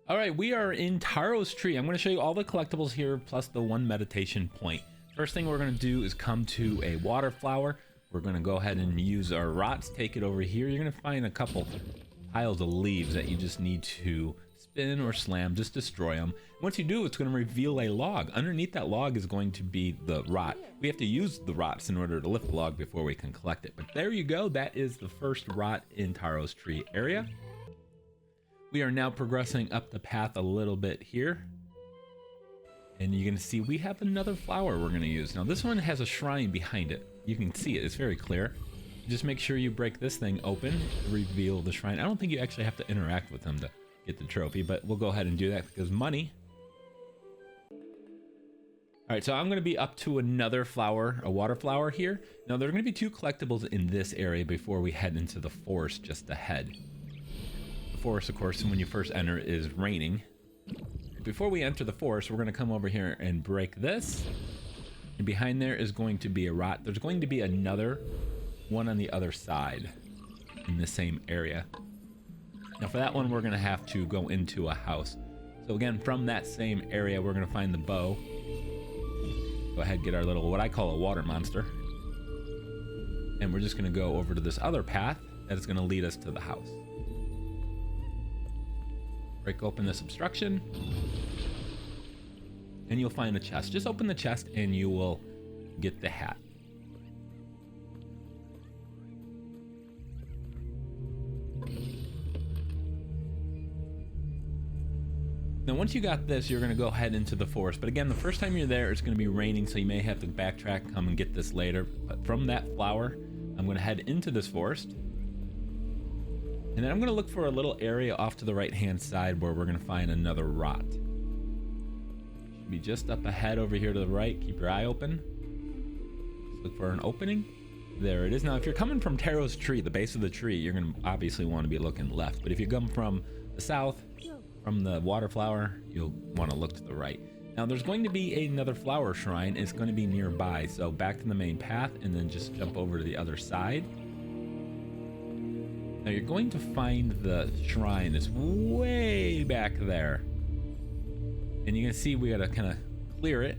All right, we are in Taro's tree. I'm going to show you all the collectibles here, plus the one meditation point. First thing we're going to do is come to a water flower. We're going to go ahead and use our rots, take it over here. You're going to find a couple piles of leaves that you just need to spin or slam, just destroy them. Once you do, it's going to reveal a log. Underneath that log is going to be the rot. We have to use the rots in order to lift the log before we can collect it. But there you go. That is the first rot in Taro's tree area. We are now progressing up the path a little bit here. And you're going to see we have another flower we're going to use. Now this one has a shrine behind it. You can see it. It's very clear. Just make sure you break this thing open to reveal the shrine. I don't think you actually have to interact with them to get the trophy, but we'll go ahead and do that because money. All right, so I'm going to be up to another flower, a water flower here. Now there are going to be two collectibles in this area before we head into the forest just ahead. The forest, of course, when you first enter is raining. Before we enter the forest, we're going to come over here and break this. And behind there is going to be a rot. There's going to be another one on the other side in the same area. Now for that one, we're going to have to go into a house. So again, from that same area, we're going to find the bow. Go ahead and get our little, what I call a water monster. And we're just going to go over to this other path that is going to lead us to the house. Break open this obstruction. And you'll find a chest. Just open the chest and you will get the hat. Now once you got this, you're going to go ahead into the forest. But again, the first time you're there, it's going to be raining, so you may have to backtrack, come and get this later. But from that flower, I'm going to head into this forest. And then I'm going to look for a little area off to the right-hand side where we're going to find another rot. Should be just up ahead over here to the right. Keep your eye open. Just look for an opening. There it is. Now, if you're coming from Taro's tree, the base of the tree, you're going to obviously want to be looking left. But if you come from the south, from the water flower, you'll want to look to the right. Now, there's going to be another flower shrine. It's going to be nearby. So back to the main path and then just jump over to the other side. Now you're going to find the shrine. It's way back there. And you can see we got to kind of clear it.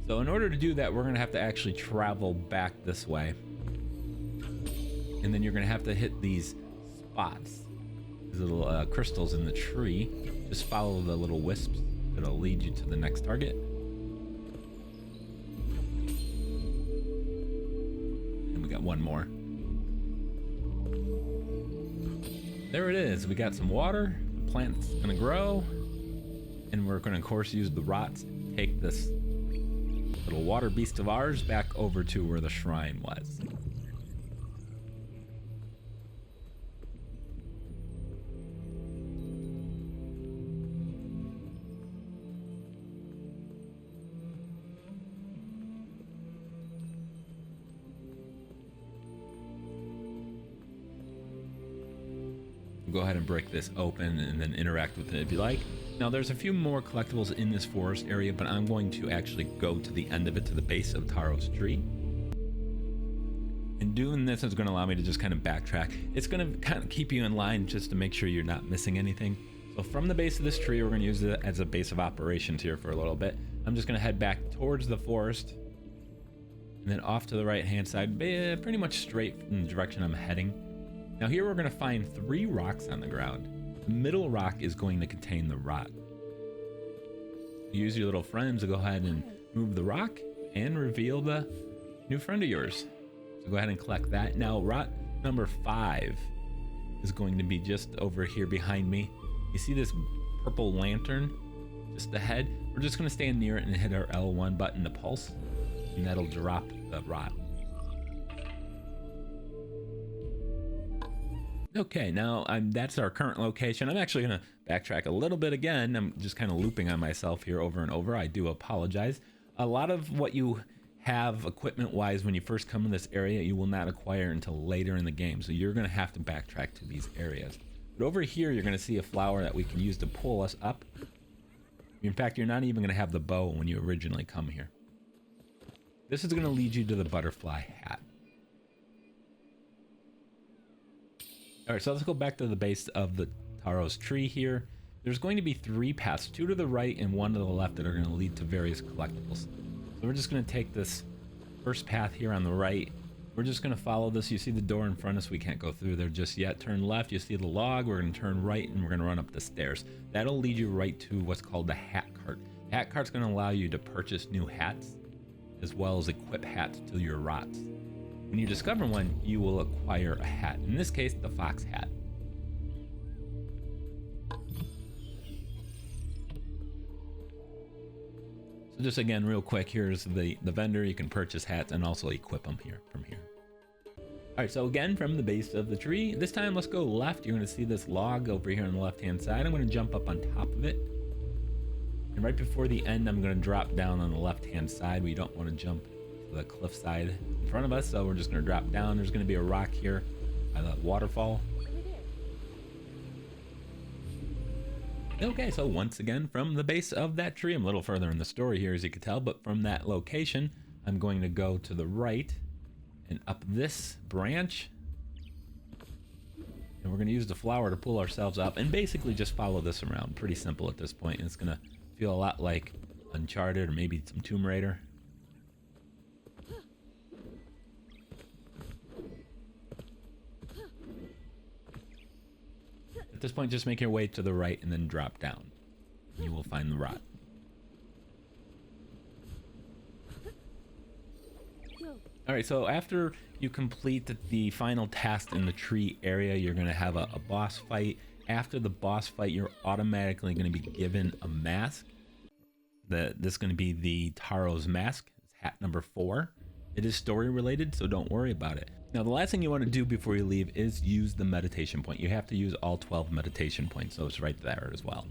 So in order to do that, we're going to have to actually travel back this way. And then you're going to have to hit these spots. These little crystals in the tree. Just follow the little wisps. It'll lead you to the next target. And we got one more. There it is. We got some water. The plant's gonna grow. And we're gonna, of course, use the rots to take this little water beast of ours back over to where the shrine was. Go ahead and break this open and then interact with it if you like. Now there's a few more collectibles in this forest area, but I'm going to actually go to the end of it, to the base of Taro's tree. And doing this is going to allow me to just kind of backtrack. It's going to kind of keep you in line just to make sure you're not missing anything. So from the base of this tree, we're going to use it as a base of operations here for a little bit. I'm just going to head back towards the forest and then off to the right hand side, pretty much straight in the direction I'm heading. Now here we're going to find 3 rocks on the ground. The middle rock is going to contain the rot. Use your little friends to go ahead and move the rock and reveal the new friend of yours. So go ahead and collect that. Now rot number 5 is going to be just over here behind me. You see this purple lantern just ahead? We're just going to stand near it and hit our L1 button to pulse, and that'll drop the rot. Okay, now that's our current location. I'm actually going to backtrack a little bit again. I'm just kind of looping on myself here over and over. I do apologize. A lot of what you have equipment-wise when you first come in this area, you will not acquire until later in the game. So you're going to have to backtrack to these areas. But over here, you're going to see a flower that we can use to pull us up. In fact, you're not even going to have the bow when you originally come here. This is going to lead you to the butterfly hat. All right, so let's go back to the base of the Taro's tree here. there's going to be 3 paths, 2 to the right and 1 to the left, that are going to lead to various collectibles. So we're just going to take this first path here on the right. We're just going to follow this. You see the door in front of us. We can't go through there just yet. Turn left. You see the log. We're going to turn right, and we're going to run up the stairs. That'll lead you right to what's called the hat cart. The hat cart's going to allow you to purchase new hats, as well as equip hats to your rots. When you discover one, you will acquire a hat. In this case, the fox hat. So just again, real quick, here's the vendor. You can purchase hats and also equip them here from here. All right, so again, from the base of the tree, this time let's go left. You're going to see this log over here on the left-hand side. I'm going to jump up on top of it. And right before the end, I'm going to drop down on the left-hand side. We don't want to jump to the cliff side in front of us, so we're just going to drop down. There's going to be a rock here by the waterfall. Okay, so once again, from the base of that tree, I'm a little further in the story here, as you can tell, but from that location, I'm going to go to the right and up this branch. And we're going to use the flower to pull ourselves up and basically just follow this around. Pretty simple at this point, and it's going to feel a lot like Uncharted or maybe some Tomb Raider. At this point, just make your way to the right and then drop down. You will find the rot. All right, so after you complete the final task in the tree area, you're going to have a boss fight. After the boss fight, you're automatically going to be given a mask. This is going to be the Taro's mask. It's hat number 4. It is story related, so don't worry about it. Now, the last thing you want to do before you leave is use the meditation point. You have to use all 12 meditation points, so it's right there as well.